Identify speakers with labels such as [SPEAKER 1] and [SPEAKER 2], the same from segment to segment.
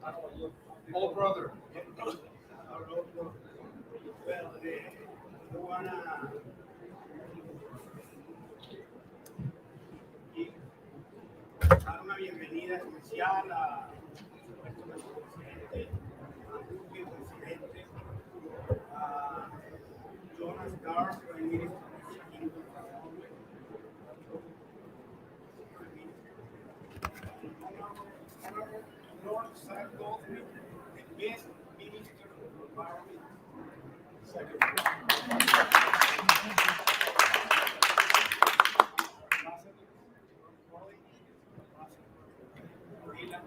[SPEAKER 1] Oh, brother.
[SPEAKER 2] Well, we wanna give dar una bienvenida especial a nuestro presidente, a presidente, a Jonas Gahr, Prime Minister of the Kingdom of Norway, Prime Minister, Lord Sackhoff, the guest Minister of Environment, Secretary, Ambassador, colleagues, Ambassador Gorilla,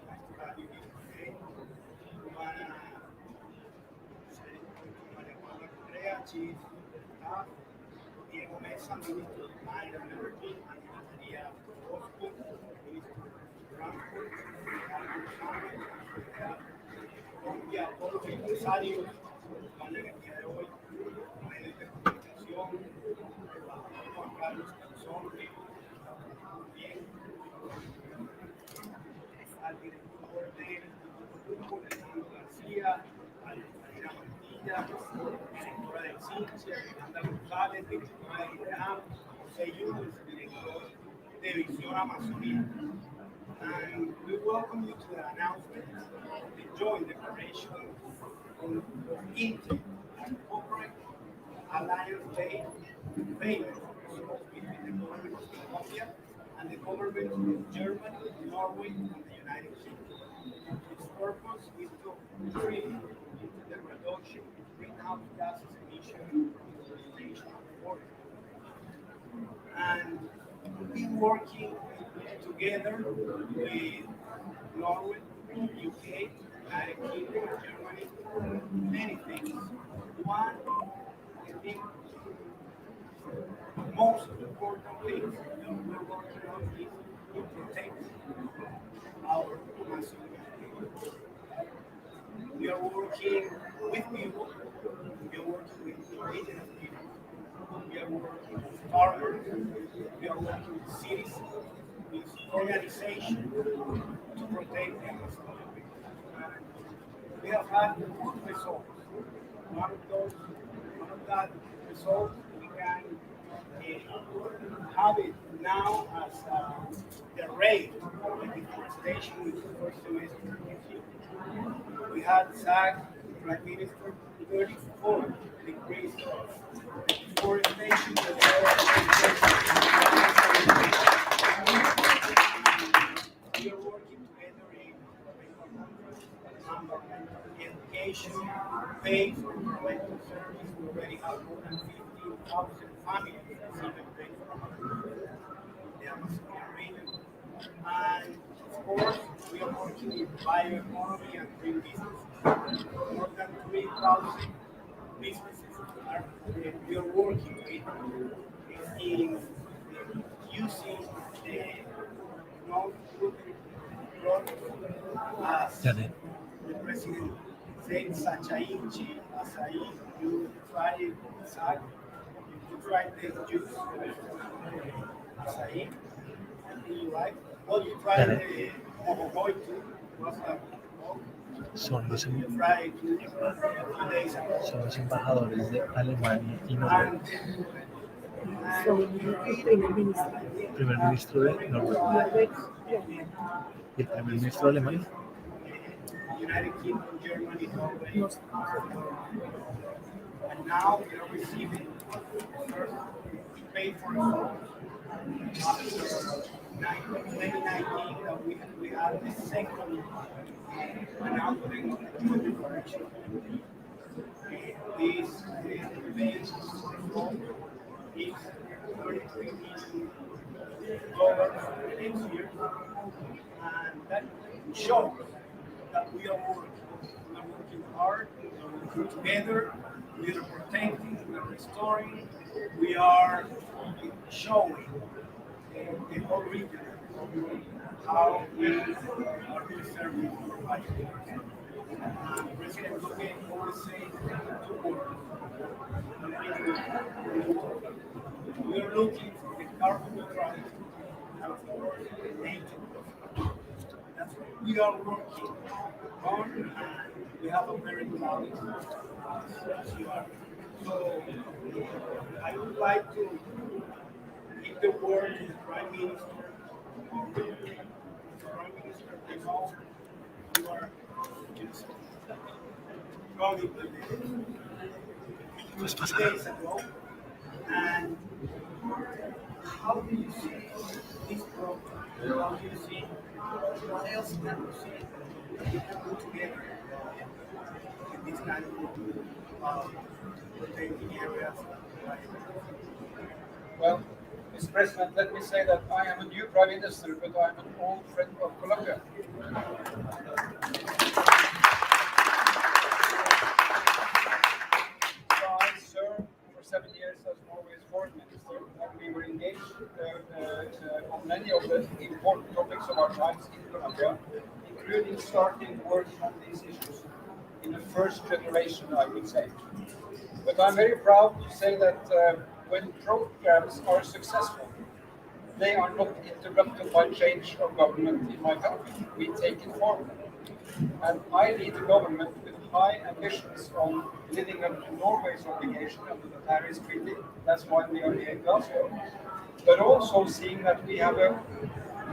[SPEAKER 2] nice to have you here today. Juana, María Correa, Chief of Staff, Diego Mesa, Minister of Mine and Energy, Angela María Bosco, Minister of Transport, Alejandro Chávez, Colombia, a todos los empresarios que están en el día de hoy, medios de comunicación, Juan Carlos Calzón, que también al director del grupo Alejandro García, a Alejandra Mantilla, directora del CINCE, Fernanda González, directora del INAM, José Yunus, director de Visión Amazonía. And we welcome you to the announcement of the joint declaration of intent and corporate alliance day payment between the government of Colombia and the government of Germany, Norway, and the United Kingdom. Its purpose is to contribute to the reduction of greenhouse gases emissions from deforestation and forest. And we've been working together with Norway, UK, United Kingdom, Germany, many things. One, I think, most important things that we're working on is to protect our Amazon. We are working with people, we are working with indigenous people, we are working with farmers, we are working with cities, with organizations to protect the Amazon. We have had good results. One of that results, we can have it now as the rate of the deforestation in the first semester next year. We had SAG, Prime Minister, 34 decrease deforestation. We are working together in education, pay for parental service. We already have more than 15,000 families receiving pay from the Amazonian region. And of course, we are working in bioeconomy and green business. More than 3,000 businesses are we are working with in using the non-food product as
[SPEAKER 3] Janet.
[SPEAKER 2] the president said, Sachainchi, acai, you try it, Sag, you try the juice, acai, and do you like? Well, you try
[SPEAKER 3] Janet.
[SPEAKER 2] the mogogoy too, what's that?
[SPEAKER 3] Son los,
[SPEAKER 2] You try it 2 days ago.
[SPEAKER 3] son los embajadores de Alemania y Noruega.
[SPEAKER 4] Son primer ministro.
[SPEAKER 3] El primer ministro de Noruega y el primer ministro de Alemania.
[SPEAKER 2] United Kingdom, Germany, Norway, and now we are receiving first pay for reforms after 2019 that we had the second announcement of the joint declaration. This pay reform is $33 million for the next year, and that shows that we are working hard, we are working together, we are protecting, we are restoring, we are showing the whole region how we are preserving our biodiversity. President Duque always says 2 words. We are looking for the carbon neutrality and for nature. That's right. we are working on, we have a very cloud as you are. So I would like to give the word to the Prime Minister. Prime Minister, I know you are just going to the 2 days ago, and how do you see this program? How do you see what else can you see that we can put together in this kind of protecting areas?
[SPEAKER 1] Well, Mr. President, let me say that I am a new Prime Minister, but I'm an old friend of Colombia. So I served for 7 years as Norway's foreign minister, and we were engaged on many of the important topics of our times in Colombia, including starting working on these issues in the first generation, I would say. But I'm very proud to say that when programs are successful, they are not interrupted by change of government in my country. We take it forward. And I lead a government with high ambitions on living up to Norway's obligation under the Paris Treaty. That's why we are here in Glasgow. But also seeing that we have a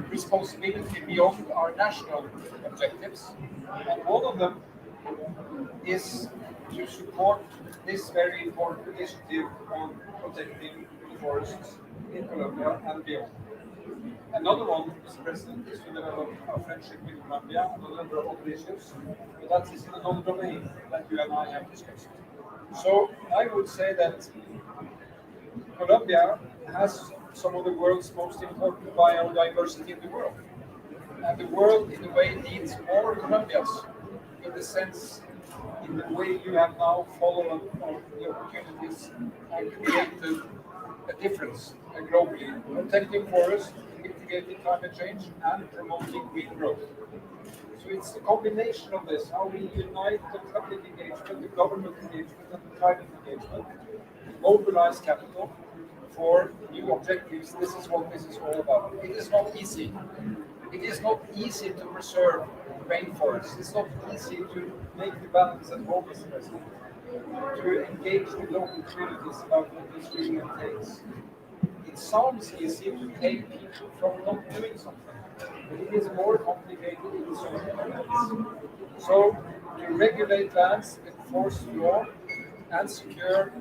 [SPEAKER 1] responsibility beyond our national objectives. And one of them is to support this very important initiative on protecting the forests in Colombia and beyond. Another one, Mr. President, is to develop a friendship with Colombia and a number of other issues, but that is in another domain that you and I have discussed. So I would say that Colombia has some of the world's most important biodiversity in the world. And the world, in a way, needs more Colombians, in the sense, in the way you have now followed on the opportunities and created a difference globally, protecting forests, mitigating climate change, and promoting green growth. So it's a combination of this, how we unite the public engagement, the government engagement, and the private engagement, mobilize capital for new objectives. This is what this is all about. It is not easy. It is not easy to preserve rainforests. It's not easy to make the balance at home, Mr. President, to engage with local communities about what this really entails. It sounds easy to take people from not doing something, but it is more complicated in social communities. So, to regulate lands, enforce law, and secure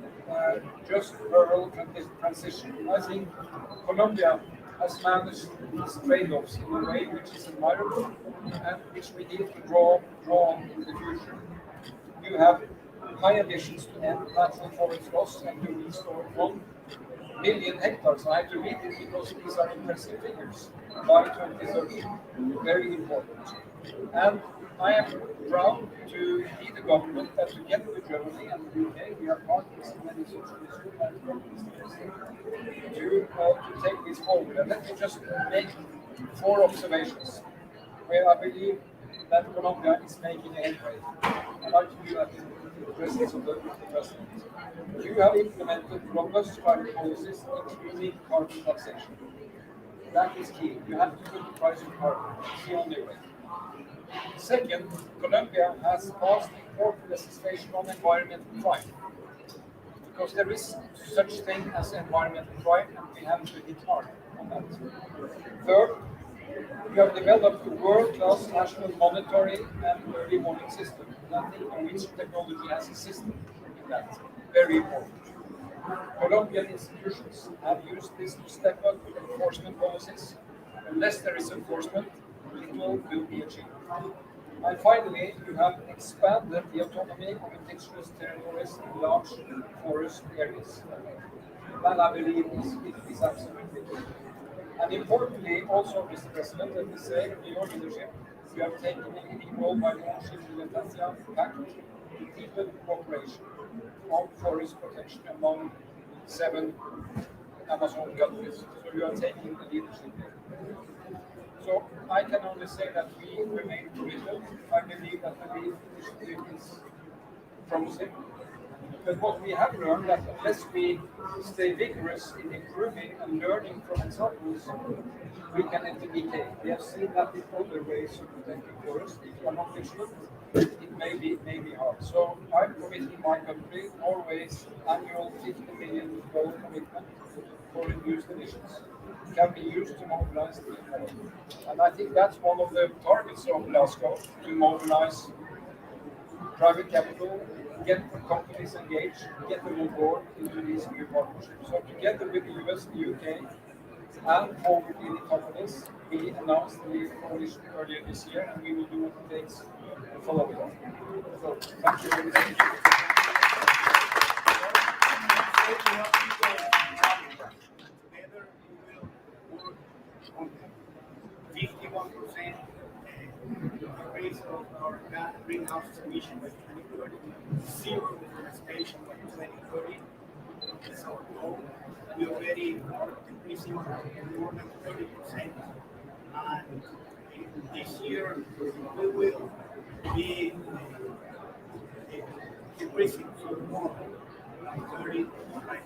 [SPEAKER 1] just rural transition. I think Colombia has managed these trade-offs in a way which is admirable and which we need to draw on in the future. You have high ambitions to end natural forest loss and to restore 1 million hectares. I have to read it because these are impressive figures by 2030. Very important. And I am proud to lead a government that together with Germany and the UK, we are partners in many social issues to take this forward. And let me just make 4 observations where I believe that Colombia is making a headway. I'd like to do that in the presence of the President. You have implemented robust climate policies, including carbon taxation. That is key. You have to put the price of carbon. It's the only way. Second, Colombia has passed important legislation on environmental crime, because there is such thing as environmental crime, and we have to hit hard on that. Third, we have developed a world-class national monitoring and early warning system. And I think Norwegian technology has a system in that. Very important. Colombian institutions have used this to step up enforcement policies. Unless there is enforcement, little will be achieved. And finally, you have expanded the autonomy of indigenous territories in large forest areas. That I believe is absolutely key. And importantly, also, Mr. President, let me say, in your leadership, you have taken a leading role by launching the Alemania Pact to deepen cooperation on forest protection among 7 Amazon countries. So you are taking the leadership here. So I can only say that we remain committed. I believe that the lead initiative is promising. But what we have learned that unless we stay vigorous in improving and learning from examples, we can enter decay. We have seen that in other ways of protecting forests. If you are not vigilant, it may be hard. So I'm committing my country, Norway's annual 50 million dollar commitment for reduced emissions can be used to mobilize the economy. And I think that's one of the targets of Glasgow, to mobilize private capital, get companies engaged, get them on board into these new partnerships. So together with the US, the UK, and forward-leaning companies, we announced the coalition earlier this year, and we will do what it takes to follow it up. So thank you very much.
[SPEAKER 2] Together, we will work on 51% increase of our greenhouse emissions by 2030, zero deforestation by 2030. That's our goal. We already are decreasing more than 30%. And this year, we will be decreasing some more, like 30, like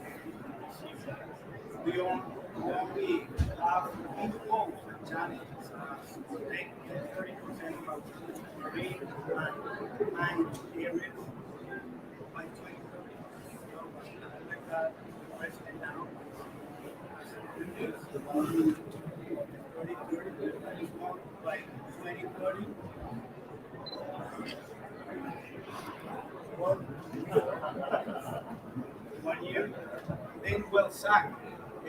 [SPEAKER 2] this year. Beyond that, we have big goals and challenges as protect 30% of marine and areas by 2030. Like that, the president now has introduced 30, that is more by 2030. One year. Then, well, Zach, I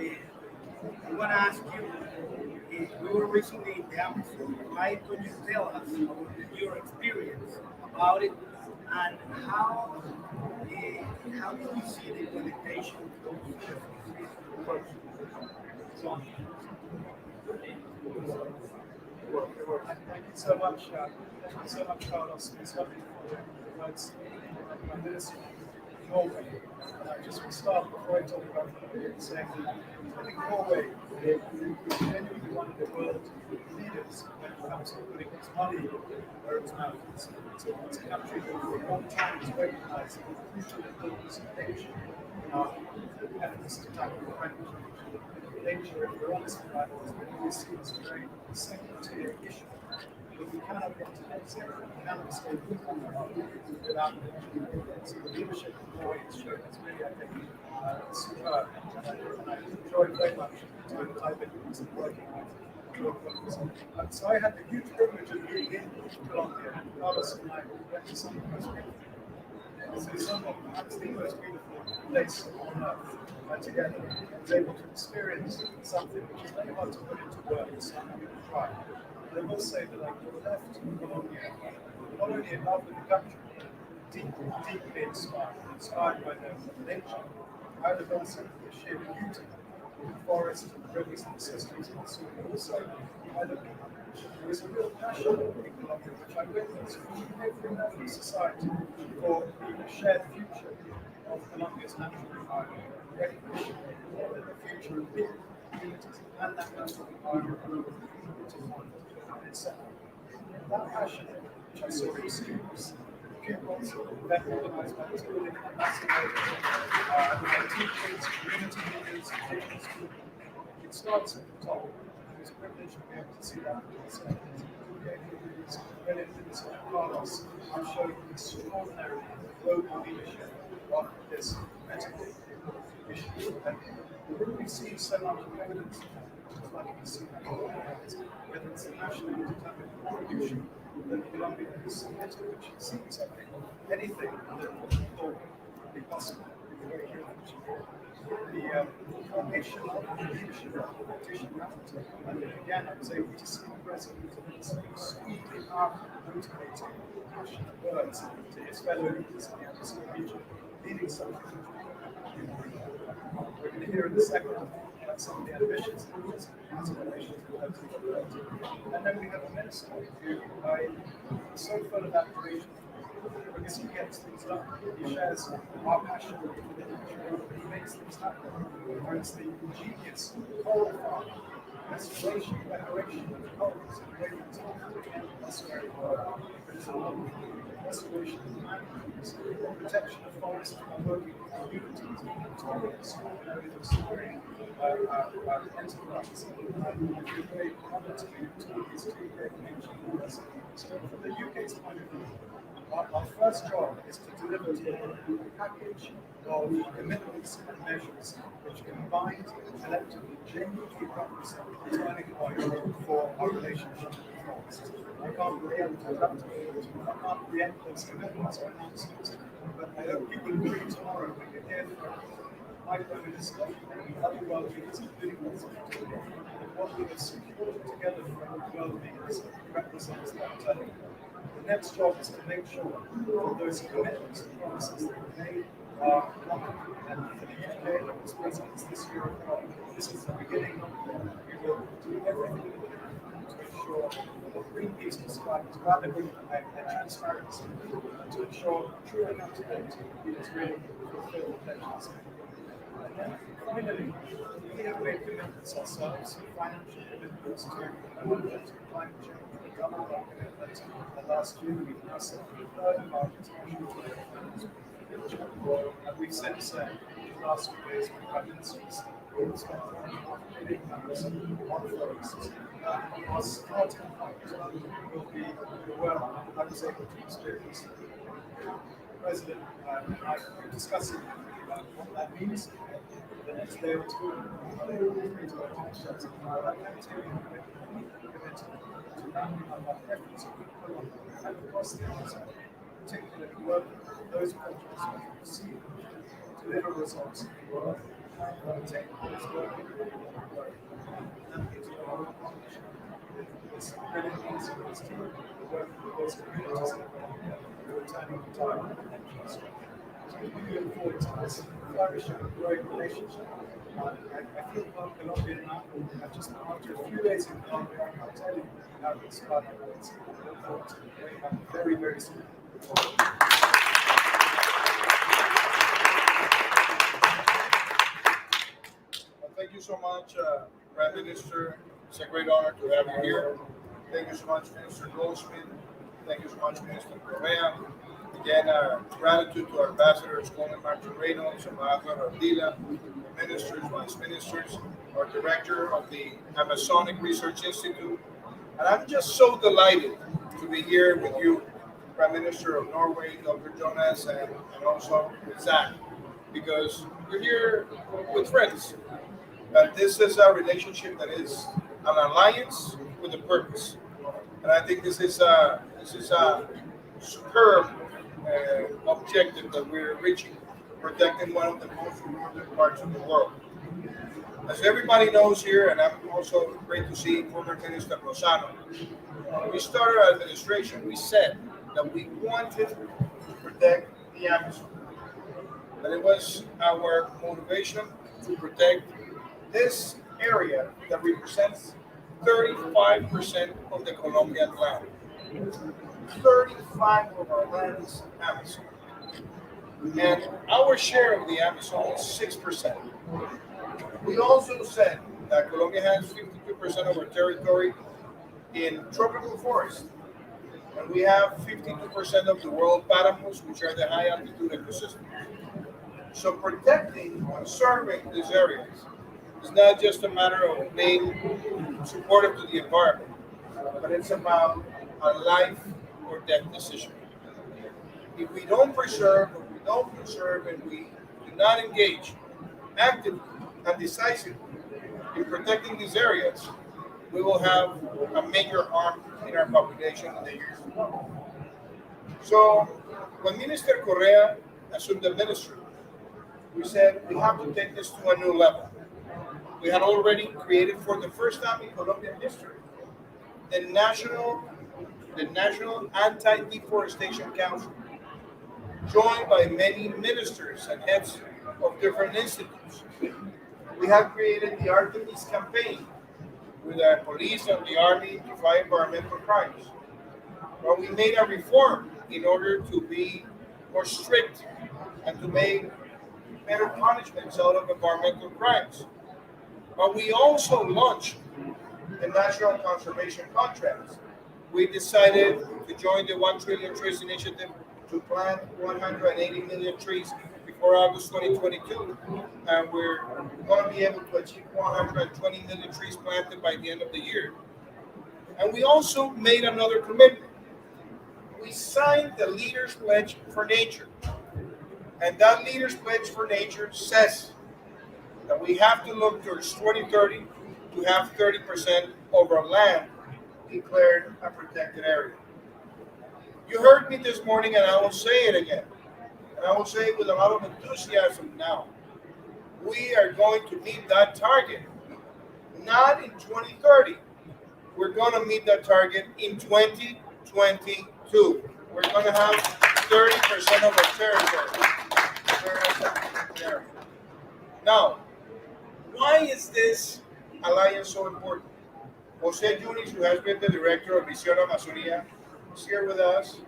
[SPEAKER 2] want to ask you, we were recently in the Amazon. Why could you tell us your experience about it and how do you see the implementation of those
[SPEAKER 5] So, thank you so much. Thank you so much, Carlos. It's lovely to promote my ministry in Norway. Just to start, before I talk about saying, I think Norway is genuinely one of the world leaders when it comes to putting its money where its mouth is. It's a country that for a long time has recognized the crucial importance of nature in our efforts to tackle climate change. Nature, if we're honest about it, has been always seen as a very second-tier issue. But we cannot get to net zero, we cannot stay without nature. So the leadership of Norway has shown is really, I think, superb. And I enjoyed very much the time that I've been working with your folks. So I had the huge privilege of being in Colombia, and Carlos and I went to some of the most beautiful, some of perhaps the most beautiful place on earth. Together, I was able to experience something which is very hard to put into words, so I'm going to try. But I will say that I left Colombia not only in love with the country, but deeply inspired by the nature, out of also the sheer beauty of the forest and the rivers and the systems and the soil, but also by the people. There is a real passion in Colombia, which I witnessed from every level of society for the shared future of Colombia's natural environment. Recognition that the future of big communities and that natural environment is one in itself. That passion, which I saw in students, pupils, then organized by the schooling ambassadors, teachers, community leaders, students, it starts at the top. It was a privilege to be able to see that for myself. It's brilliant in Carlos. I'm showing extraordinary global leadership of this medical issue. And we see so much evidence, like you see that whether it's the national determined contribution that Colombia has submitted, which seems anything that we thought would be possible. Very huge. The formation of the leadership of the competition capital, and again, I was able to see the president of this extremely powerful, motivating, passionate words to his fellow leaders in the Amazon region, leading something. We're going to hear in a second about some of the ambitions and aspirations of those. And then we have a minister who is so full of admiration because he gets things done. He shares our passion for the future, but he makes things happen. Whether it's the ingenious coal farm, restoration, declaration of coals, and radio that's very hard. restoration of landforms, protection of forests by working with communities, tolerance with restoring enterprise. I feel very honored to be doing these two great achievements. So from the UK's point of view, our first job is to deliver a package of commitments and measures which combined collectively genuinely represent the turning point for our relationship with forests. I can't preempt those commitments or announcements, but I hope you will agree tomorrow when you hear from my Prime Minister and other world leaders, including President Putin, that what we have secured together from world leaders represents that turning point. The next job is to make sure that those commitments and promises that we made are honored. And for the UK, as presidents this year, this is the beginning. We will do everything we can to ensure that Greenpeace describes radical and transparency, and to ensure true accountability is really fulfill the pledges. And then finally, we have made commitments ourselves, financial commitments to climate change. We doubled our commitment last year. We've now set a third of our international commitments. And we've since said, in the last few days, with Prime Ministers, we will spend £1.5 billion on forests. Our starting point will be where I was able to experience. The President and I were discussing what that means. The next day or two, I will be free to go to discuss it. But I can tell you that we committed to rounding up our efforts in Colombia and across the Amazon, particularly work with those projects that we see deliver results in the world. Take this work and into our partnership with this brilliant Amazon's team, work with those communities in Colombia who are turning the tide on energy strategy. So we look forward to this flourishing and growing relationship. I feel about Colombia now. I've just after a few days in Colombia, I'll tell you how it's fun. I look forward to it very, very soon.
[SPEAKER 1] Thank you so much, Prime Minister. It's a great honor to have you here. Thank you so much, Minister Goldsmith. Thank you so much, Minister Correa. Again, gratitude to our ambassadors, Coleman Martin Reynolds, Ambassador Ardila, ministers, vice ministers, our director of the Amazonic Research Institute. And I'm just so delighted to be here with you, Prime Minister of Norway, Dr. Jonas, and also with Zach, because we're here with friends. And this is a relationship that is an alliance with a purpose. And I think this is a superb objective that we're reaching, protecting one of the most important parts of the world. As everybody knows here, and I'm also great to see former Minister Lozano, when we started our administration, we said that we wanted to protect the Amazon. That it was our motivation to protect this area that represents 35% of the Colombian land. 35 of our land is Amazon. And our share of the Amazon is 6%. We also said that Colombia has 52% of our territory in tropical forest. And we have 52% of the world páramos, which are the high altitude ecosystems. So protecting, conserving these areas is not just a matter of being supportive to the environment, but it's about a life or death decision. If we don't preserve, and we do not engage actively and decisively in protecting these areas, we will have a major harm in our population in the years to come. So when Minister Correa assumed the ministry, we said we have to take this to a new level. We had already created for the first time in Colombian history the National Anti-Deforestation Council, joined by many ministers and heads of different institutes. We have created the Artemis campaign with the police and the army to fight environmental crimes. But we made a reform in order to be more strict and to make better punishments out of environmental crimes. But we also launched the National Conservation Contracts, we decided to join the 1 trillion trees initiative to plant 180 million trees before August 2022. And we're going to be able to achieve 120 million trees planted by the end of the year. And we also made another commitment. We signed the Leaders Pledge for Nature. And that Leaders Pledge for Nature says that we have to look towards 2030 to have 30% of our land declared a protected area. You heard me this morning, and I will say it again. And I will say it with a lot of enthusiasm now. We are going to meet that target, not in 2030. We're going to meet that target in 2022. We're going to have 30% of our territory. Now, why is this alliance so important? Jose Yunis, who has been the director of Visión Amazonía, is here with us.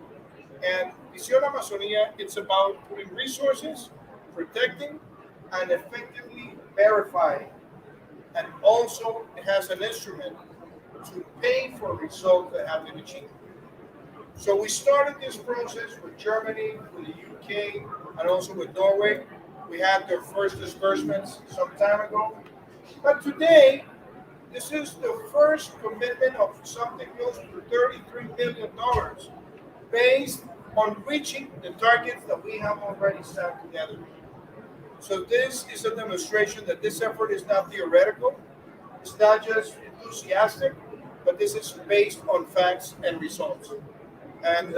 [SPEAKER 1] And Visión Amazonía, it's about putting resources, protecting, and effectively verifying. And also, it has an instrument to pay for results that have been achieved. So we started this process with Germany, with the UK, and also with Norway. We had their first disbursements some time ago. But today, this is the first commitment of something close to $33 million based on reaching the targets that we have already set together. So this is a demonstration that this effort is not theoretical, it's not just enthusiastic, but this is based on facts and results. And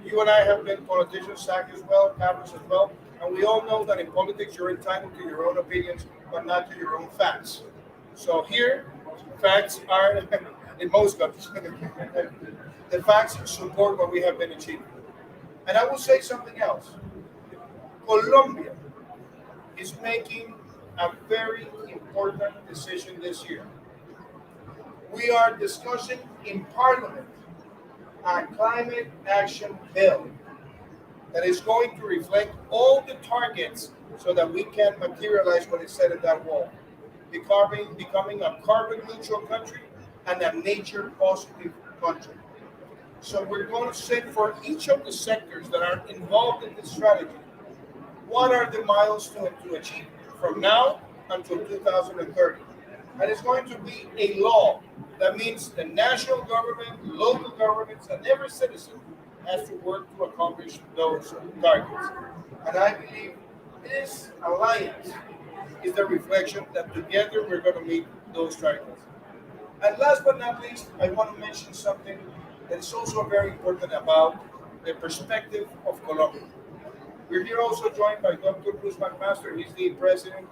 [SPEAKER 1] you and I have been politicians, Zach as well, Carlos as well, and we all know that in politics you're entitled to your own opinions, but not to your own facts. So here, facts are, in most countries, the facts support what we have been achieving. And I will say something else. Colombia is making a very important decision this year. We are discussing in Parliament a climate action bill that is going to reflect all the targets so that we can materialize what is said in that wall. Becoming a carbon neutral country and a nature positive country. So we're going to set for each of the sectors that are involved in this strategy, what are the milestones to achieve from now until 2030. And it's going to be a law. That means the national government, local governments, and every citizen has to work to accomplish those targets. And I believe this alliance is the reflection that together we're going to meet those targets. And last but not least, I want to mention something that is also very important about the perspective of Colombia. We're here also joined by Dr. Bruce McMaster. He's the president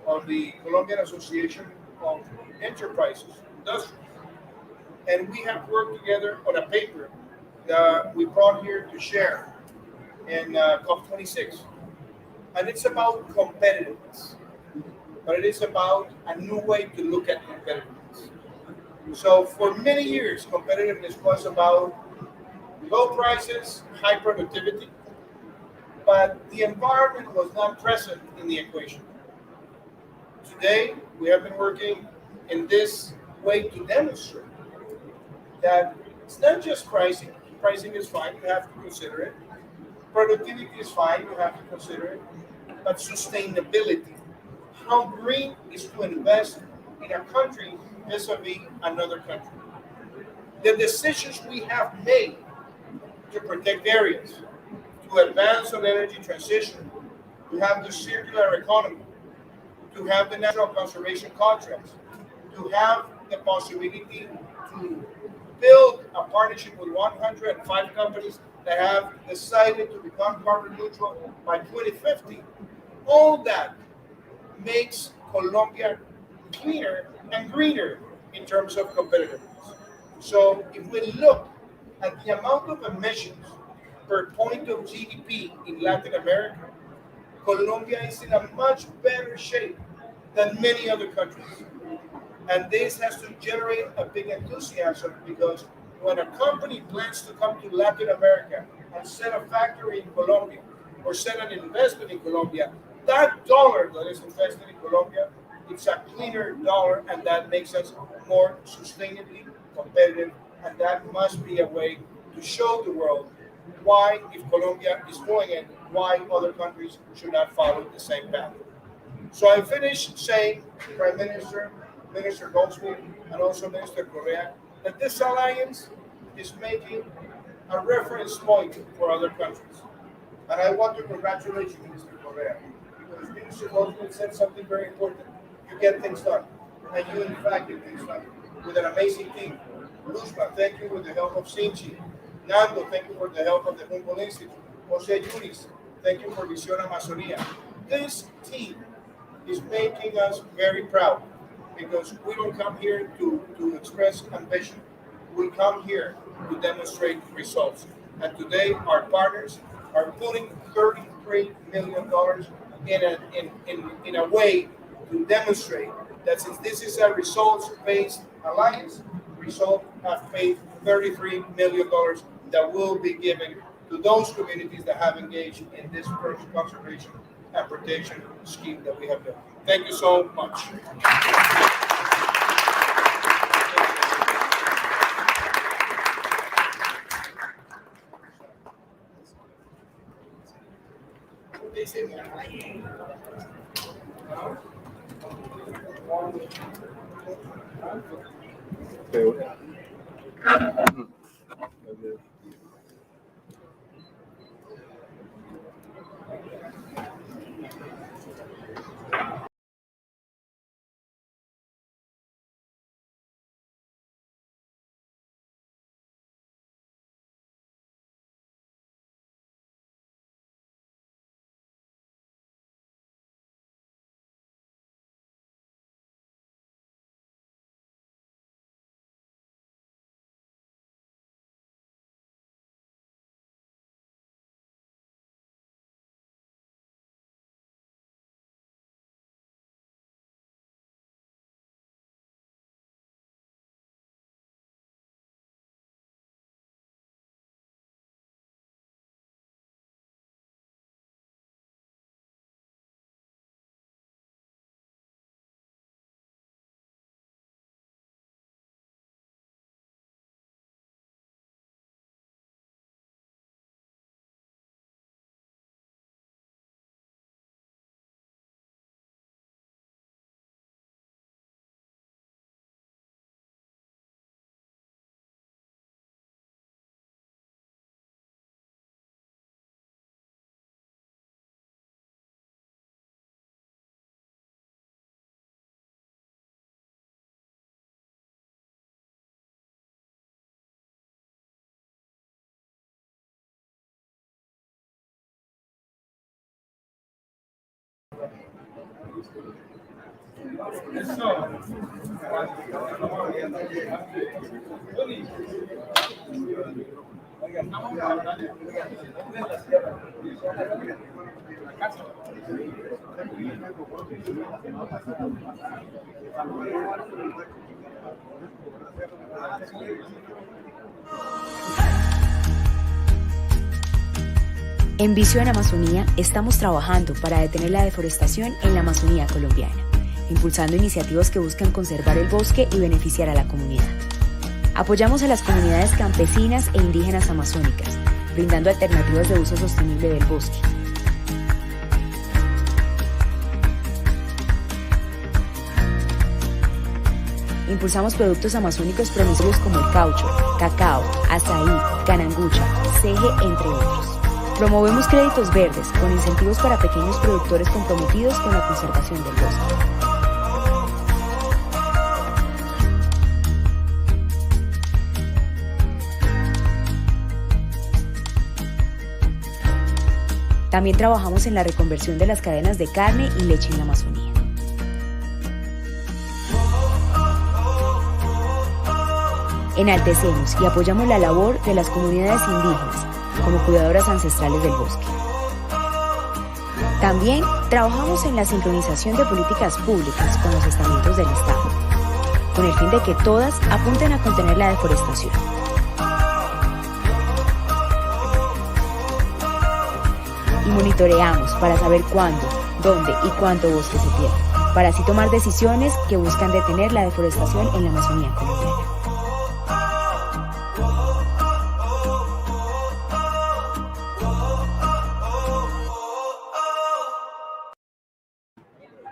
[SPEAKER 1] of the Colombian Association of Enterprises, Industries. And we have worked together on a paper that we brought here to share in COP26. And it's about competitiveness, but it is about a new way to look at competitiveness. So for many years, competitiveness was about low prices, high productivity, but the environment was not present in the equation. Today, we have been working in this way to demonstrate that it's not just pricing. Pricing is fine, you have to consider it. Productivity is fine, you have to consider it. But sustainability, how green is to invest in a country vis-a-vis another country. The decisions we have made to protect areas, to advance on energy transition, to have the circular economy, to have the natural conservation contracts, to have the possibility to build a partnership with 105 companies that have decided to become carbon neutral by 2050. All that makes Colombia cleaner and greener in terms of competitiveness. So if we look at the amount of emissions per point of GDP in Latin America, Colombia is in a much better shape than many other countries. And this has to generate a big enthusiasm because when a company plans to come to Latin America and set a factory in Colombia or set an investment in Colombia, that dollar that is invested in Colombia, it's a cleaner dollar, and that makes us more sustainably competitive
[SPEAKER 6] And that must be a way to show the world why, if Colombia is doing it, why other countries should not follow the same path. So I finished saying, Prime Minister, Minister Goldsmith, and also Minister Correa, that this alliance is making a reference point for other countries. And I want to congratulate you, Minister Correa, because Minister Goldsmith said something very important. You get things done, and you in fact get things done with an amazing team. Luzma, thank you with the help of Sinchi. Nando, thank you for the help of the Humboldt Institute. Jose Yuris, thank you for Visión Amazonía. This team is making us very proud because we don't come here to express ambition. We come here to demonstrate results. And today, our partners are putting $33 million in a way to demonstrate that since this is a results-based alliance, Result have paid $33 million that will be given to those communities that have engaged in this first conservation and protection scheme that we have done. Thank you so much.
[SPEAKER 7] En Visión Amazonía estamos trabajando para detener la deforestación en la Amazonía colombiana, impulsando iniciativas que buscan conservar el bosque y beneficiar a la comunidad. Apoyamos a las comunidades campesinas e indígenas amazónicas, brindando alternativas de uso sostenible del bosque. Impulsamos productos amazónicos promisorios como el caucho, cacao, azaí, canangucha, ceje, entre otros. Promovemos créditos verdes con incentivos para pequeños productores comprometidos con la conservación del bosque. También trabajamos en la reconversión de las cadenas de carne y leche en la Amazonía. Enaltecemos y apoyamos la labor de las comunidades indígenas como cuidadoras ancestrales del bosque. También trabajamos en la sincronización de políticas públicas con los estamentos del Estado, con el fin de que todas apunten a contener la deforestación. Y monitoreamos para saber cuándo, dónde y cuánto bosque se pierde, para así tomar decisiones que buscan detener la deforestación en la Amazonía colombiana.